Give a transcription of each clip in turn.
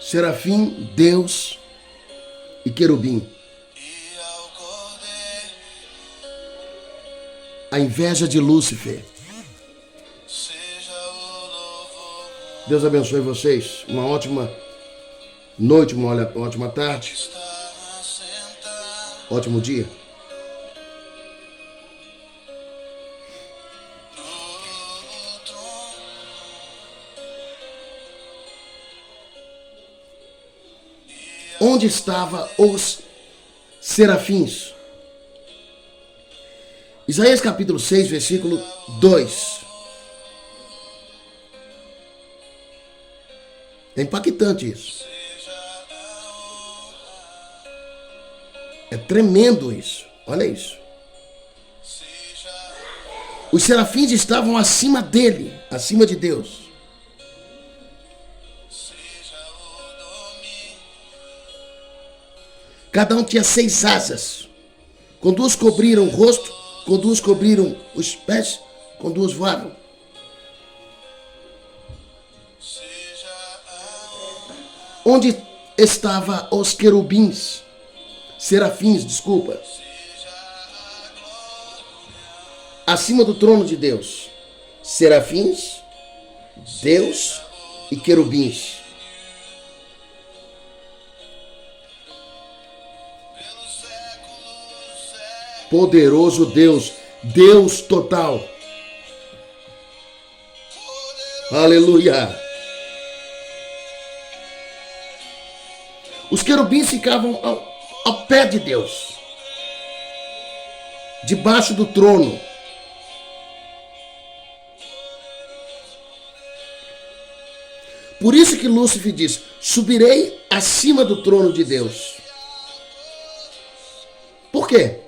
serafim, Deus e querubim. A inveja de Lúcifer. Deus abençoe vocês. Uma ótima noite, uma ótima tarde. Ótimo dia. Onde estavam os serafins? Isaías capítulo 6, versículo 2. É impactante isso. É tremendo isso. Olha isso. Os serafins estavam acima dele, acima de Deus. Cada um tinha 6 asas. Com 2 cobriram o rosto, com 2 cobriram os pés, com 2 voavam. Onde estavam os querubins? Serafins, desculpa. Acima do trono de Deus. Serafins, Deus e querubins. Poderoso Deus, Deus total. Aleluia. Os querubins ficavam ao pé de Deus, debaixo do trono. Por isso que Lúcifer diz: subirei acima do trono de Deus. Por quê?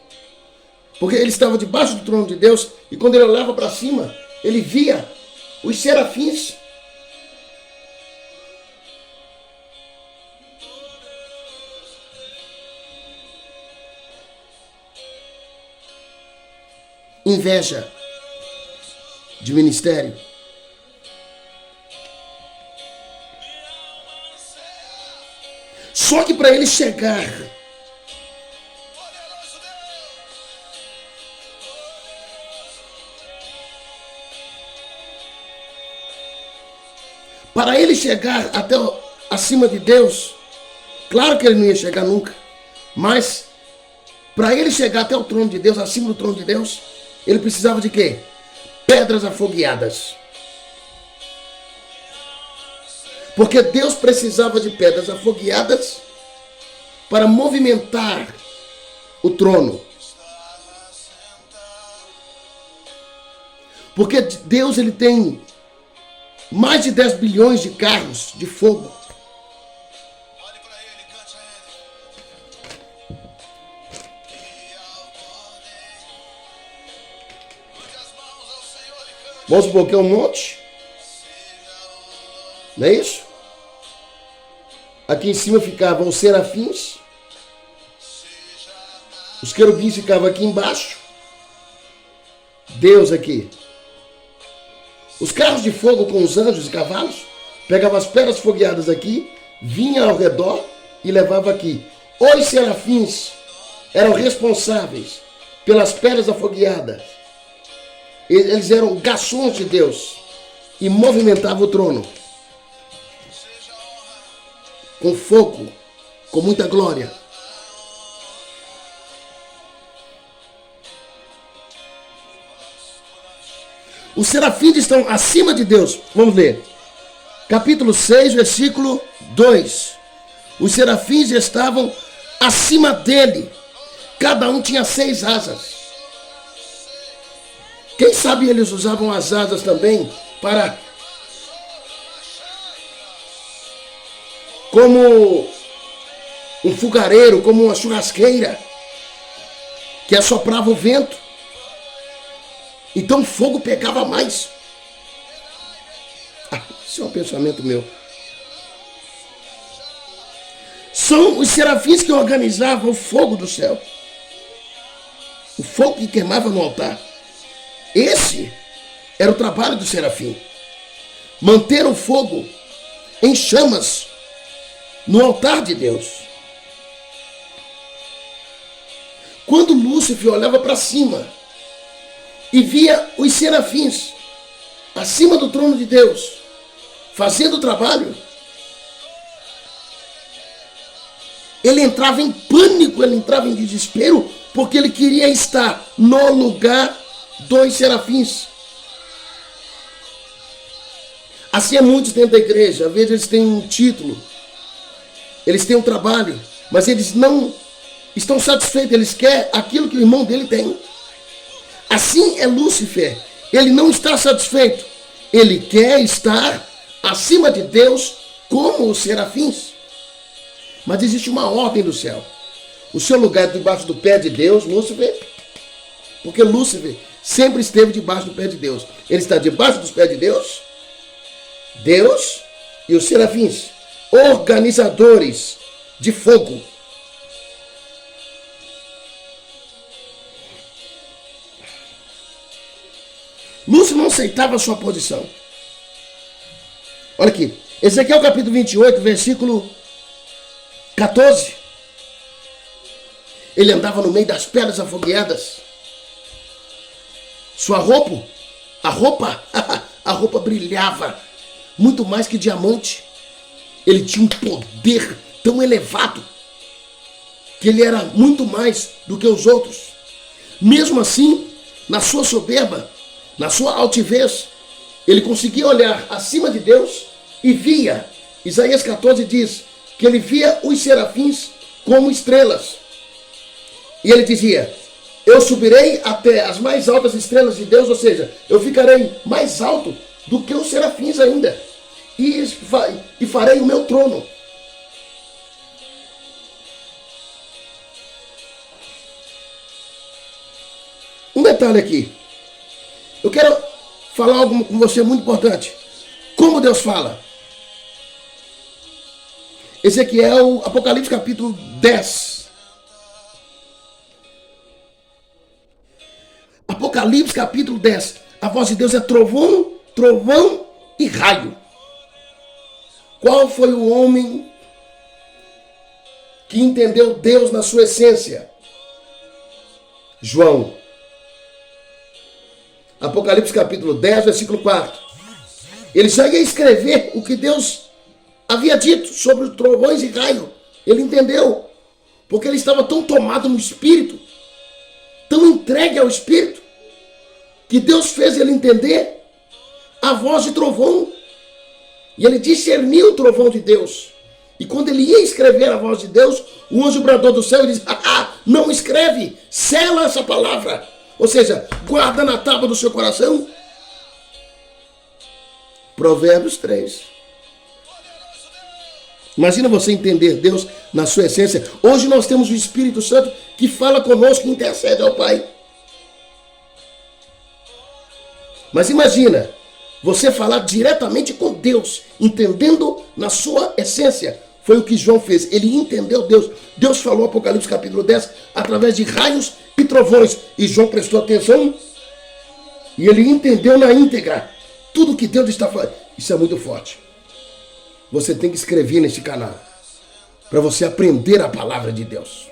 Porque ele estava debaixo do trono de Deus e quando ele olhava para cima, ele via os serafins. Inveja de ministério. Só que para ele chegar até acima de Deus, claro que ele não ia chegar nunca, mas para ele chegar até o trono de Deus, acima do trono de Deus, ele precisava de quê? Pedras afogueadas. Porque Deus precisava de pedras afogueadas para movimentar o trono. Porque Deus ele tem mais de 10 bilhões de carros de fogo. Vamos supor que é um monte. Não é isso? Aqui em cima ficavam os serafins. Os querubins ficavam aqui embaixo. Deus aqui. Os carros de fogo com os anjos e cavalos pegavam as pedras fogueadas aqui, vinha ao redor e levava aqui. Os serafins eram responsáveis pelas pedras afogueadas. Eles eram garçons de Deus e movimentavam o trono com fogo, com muita glória. Os serafins estão acima de Deus. Vamos ler. Capítulo 6, versículo 2. Os serafins estavam acima dele. Cada um tinha 6 asas. Quem sabe eles usavam as asas também para, como um fogareiro, como uma churrasqueira, que assoprava o vento. Então o fogo pegava mais. Isso é um pensamento meu. São os serafins que organizavam o fogo do céu. O fogo que queimava no altar. Esse era o trabalho do serafim. Manter o fogo em chamas no altar de Deus. Quando Lúcifer olhava para cima e via os serafins acima do trono de Deus, fazendo o trabalho, ele entrava em pânico, ele entrava em desespero, porque ele queria estar no lugar dos serafins. Assim é muitos dentro da igreja. Às vezes eles têm um título, eles têm um trabalho, mas eles não estão satisfeitos, eles querem aquilo que o irmão dele tem. Assim é Lúcifer, ele não está satisfeito, ele quer estar acima de Deus como os serafins. Mas existe uma ordem do céu. O seu lugar é debaixo do pé de Deus, Lúcifer, porque Lúcifer sempre esteve debaixo do pé de Deus. Ele está debaixo dos pés de Deus, Deus e os serafins, organizadores de fogo. Lúcifer não aceitava a sua posição. Olha aqui, Ezequiel capítulo 28, versículo 14. Ele andava no meio das pedras afogueadas. Sua roupa, a roupa brilhava muito mais que diamante. Ele tinha um poder tão elevado que ele era muito mais do que os outros. Mesmo assim, na sua soberba, na sua altivez, ele conseguia olhar acima de Deus e via. Isaías 14 diz que ele via os serafins como estrelas. E ele dizia: eu subirei até as mais altas estrelas de Deus, ou seja, eu ficarei mais alto do que os serafins ainda. E farei o meu trono. Um detalhe aqui. Eu quero falar algo com você muito importante. Como Deus fala? Ezequiel, Apocalipse capítulo 10. Apocalipse capítulo 10. A voz de Deus é trovão, trovão e raio. Qual foi o homem que entendeu Deus na sua essência? João. Apocalipse capítulo 10, versículo 4. Ele já ia escrever o que Deus havia dito sobre os trovões e raio. Ele entendeu. Porque ele estava tão tomado no Espírito, tão entregue ao Espírito, que Deus fez ele entender a voz de trovão. E ele discerniu o trovão de Deus. E quando ele ia escrever a voz de Deus, o anjo bradou do céu e disse: não escreve, sela essa palavra. Ou seja, guarda na tábua do seu coração. Provérbios 3. Imagina você entender Deus na sua essência. Hoje nós temos o Espírito Santo que fala conosco e intercede ao Pai. Mas imagina você falar diretamente com Deus, entendendo na sua essência. Foi o que João fez. Ele entendeu Deus. Deus falou, Apocalipse capítulo 10, através de raios e trovões. E João prestou atenção e ele entendeu na íntegra tudo que Deus está falando. Isso é muito forte. Você tem que escrever nesse canal para você aprender a palavra de Deus.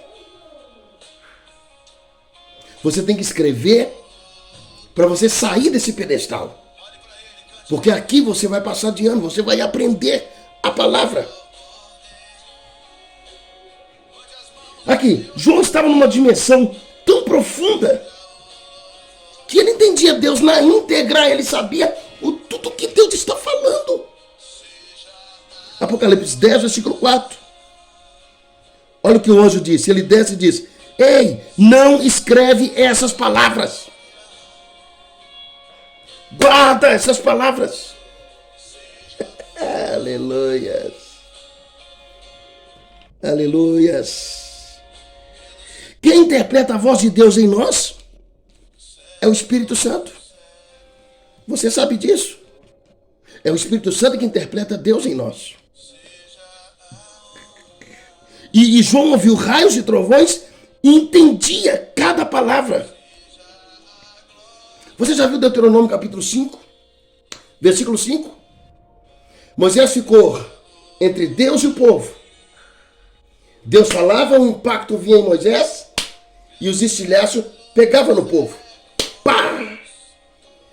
Você tem que escrever para você sair desse pedestal. Porque aqui você vai passar de ano, você vai aprender a palavra. Aqui, João estava numa dimensão tão profunda que ele entendia Deus na íntegra, ele sabia tudo que Deus está falando. Apocalipse 10, versículo 4. Olha o que o anjo disse. Ele desce e diz: ei, não escreve essas palavras. Guarda essas palavras. Aleluias. Aleluias. Quem interpreta a voz de Deus em nós é o Espírito Santo. Você sabe disso? É o Espírito Santo que interpreta Deus em nós. E João ouviu raios e trovões e entendia cada palavra. Você já viu Deuteronômio capítulo 5? Versículo 5? Moisés ficou entre Deus e o povo Deus falava, o impacto vinha em Moisés e os estilhaços pegavam no povo. Pá!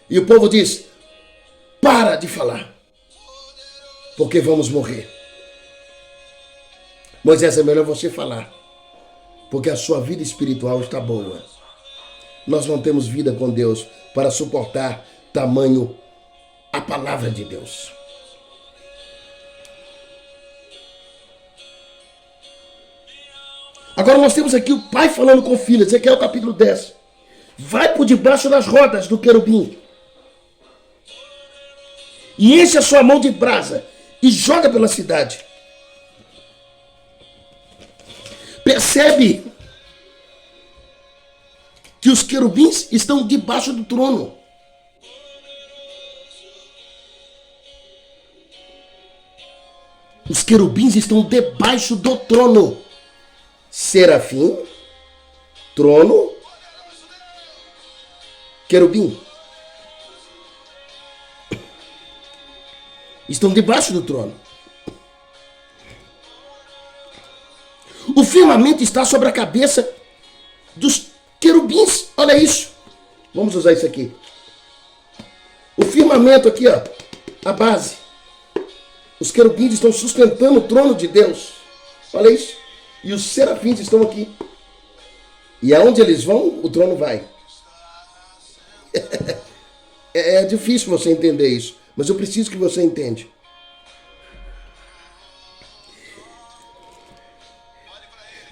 E o povo diz, para de falar, porque vamos morrer. Moisés, é melhor você falar, porque a sua vida espiritual está boa. Nós não temos vida com Deus para suportar tamanho a palavra de Deus. Agora nós temos aqui o pai falando com o filho. Ezequiel capítulo 10. Vai por debaixo das rodas do querubim e enche a sua mão de brasa e joga pela cidade. Percebe que os querubins estão debaixo do trono. Os querubins estão debaixo do trono. Serafim, trono, querubim. Estão debaixo do trono. O firmamento está sobre a cabeça dos querubins. Olha isso. Vamos usar isso aqui. O firmamento aqui, ó, a base. Os querubins estão sustentando o trono de Deus. Olha isso. E os serafins estão aqui. E aonde eles vão, o trono vai. É difícil você entender isso, mas eu preciso que você entenda.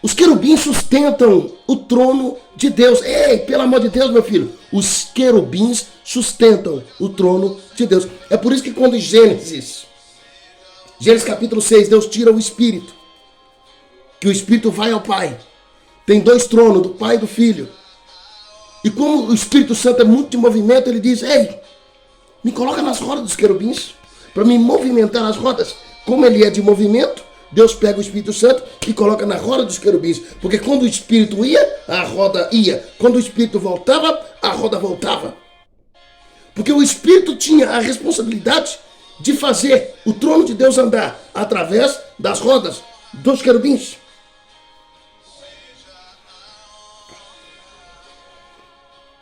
Os querubins sustentam o trono de Deus. Ei, pelo amor de Deus, meu filho. Os querubins sustentam o trono de Deus. É por isso que quando em Gênesis capítulo 6, Deus tira o Espírito. Que o Espírito vai ao Pai. Tem dois tronos, do Pai e do Filho. E como o Espírito Santo é muito de movimento, ele diz, ei, me coloca nas rodas dos querubins, para me movimentar nas rodas. Como ele é de movimento, Deus pega o Espírito Santo e coloca na roda dos querubins. Porque quando o Espírito ia, a roda ia. Quando o Espírito voltava, a roda voltava. Porque o Espírito tinha a responsabilidade de fazer o trono de Deus andar através das rodas dos querubins.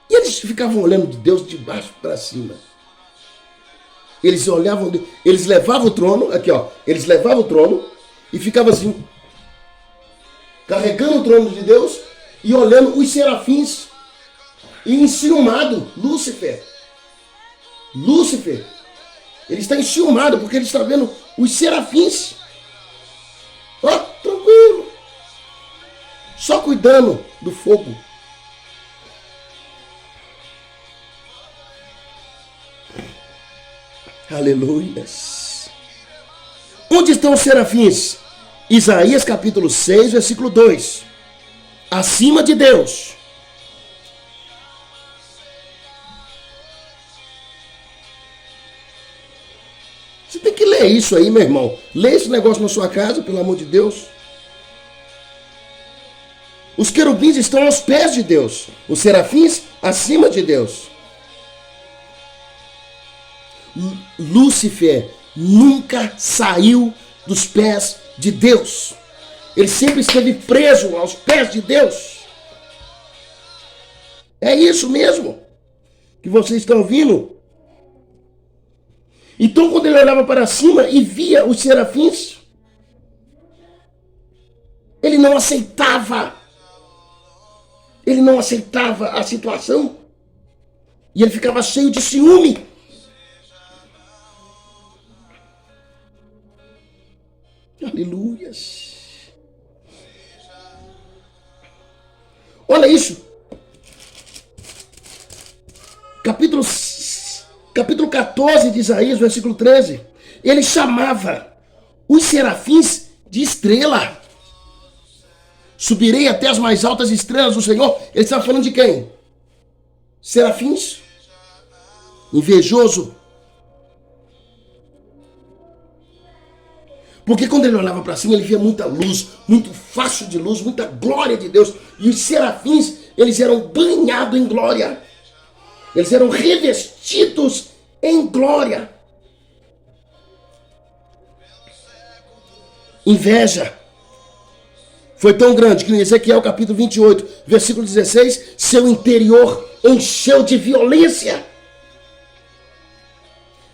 E eles ficavam olhando de Deus de baixo para cima. Eles olhavam, eles levavam o trono, aqui ó, eles levavam o trono e ficavam assim, carregando o trono de Deus e olhando os serafins e enciumado, Lúcifer, ele está enciumado porque ele está vendo os serafins, ó, tranquilo, só cuidando do fogo. Aleluias. Onde estão os serafins? Isaías capítulo 6, versículo 2. Acima de Deus. Você tem que ler isso aí, meu irmão. Lê esse negócio na sua casa, pelo amor de Deus. Os querubins estão aos pés de Deus. Os serafins acima de Deus. Lúcifer nunca saiu dos pés de Deus. Ele sempre esteve preso aos pés de Deus. É isso mesmo que vocês estão ouvindo? Então, quando ele olhava para cima e via os serafins, ele não aceitava. Ele não aceitava a situação. E ele ficava cheio de ciúme. Aleluias. Olha isso. Capítulo 14 de Isaías, versículo 13. Ele chamava os serafins de estrela. Subirei até as mais altas estrelas do Senhor. Ele estava falando de quem? Serafins. Invejoso. Porque quando ele olhava para cima, ele via muita luz, muito facho de luz, muita glória de Deus. E os serafins, eles eram banhados em glória. Eles eram revestidos em glória. Inveja, foi tão grande que em Ezequiel capítulo 28, versículo 16, seu interior encheu de violência.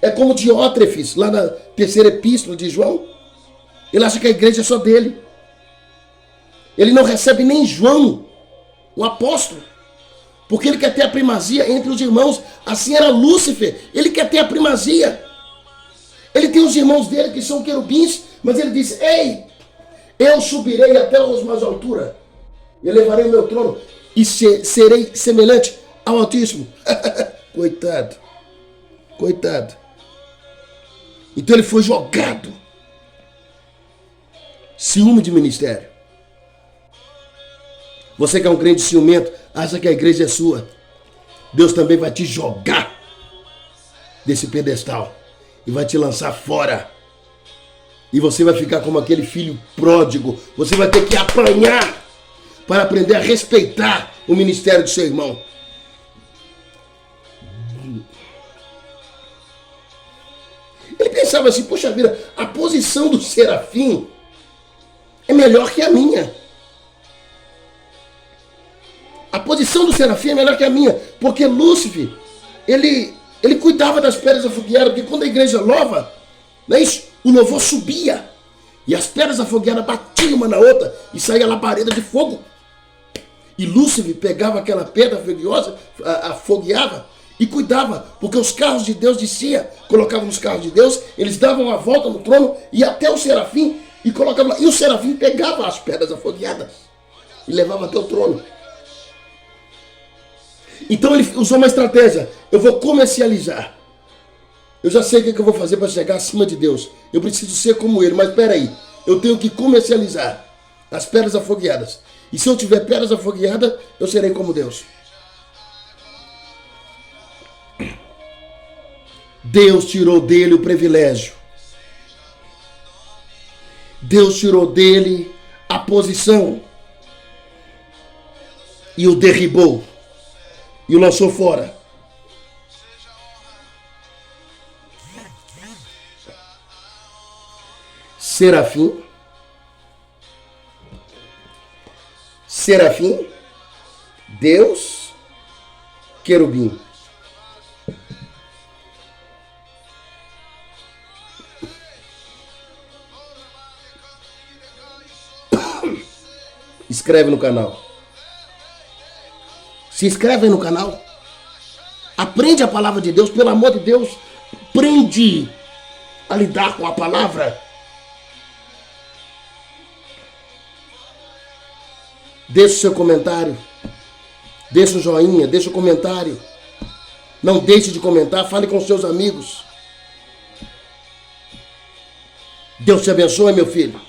É como Diótrefes, lá na terceira epístola de João. Ele acha que a igreja é só dele. Ele não recebe nem João, o apóstolo, porque ele quer ter a primazia entre os irmãos. Assim era Lúcifer, ele quer ter a primazia. Ele tem os irmãos dele que são querubins, mas ele diz: ei, eu subirei até as mais alturas, eu levarei o meu trono e serei semelhante ao Altíssimo. Coitado, coitado. Então ele foi jogado. Ciúme de ministério. Você que é um crente ciumento, acha que a igreja é sua. Deus também vai te jogar desse pedestal e vai te lançar fora. E você vai ficar como aquele filho pródigo. Você vai ter que apanhar para aprender a respeitar o ministério do seu irmão. Ele pensava assim: poxa vida, a posição do serafim é melhor que a minha. A posição do serafim é melhor que a minha, porque Lúcifer, ele cuidava das pedras afogueadas, porque quando a igreja louva, não é isso? O louvor subia, e as pedras afogueadas batiam uma na outra, e saía labareda de fogo. E Lúcifer pegava aquela pedra afogueava, e cuidava, porque os carros de Deus descia, colocavam nos carros de Deus, eles davam a volta no trono, e até o serafim, e colocavam lá, e o serafim pegava as pedras afogueadas, e levava até o trono. Então ele usou uma estratégia: eu vou comercializar. Eu já sei o que eu vou fazer para chegar acima de Deus. Eu preciso ser como ele, mas espera aí, eu tenho que comercializar as pedras afogueadas. E se eu tiver pedras afogueadas, eu serei como Deus. Deus tirou dele o privilégio. Deus tirou dele a posição e o derribou. E o lançou fora. Serafim, Deus, querubim. Inscreve no canal. Se inscreve aí no canal. Aprende a palavra de Deus, pelo amor de Deus. Aprende a lidar com a palavra. Deixa o seu comentário. Deixa o joinha, deixa o comentário. Não deixe de comentar, fale com seus amigos. Deus te abençoe, meu filho.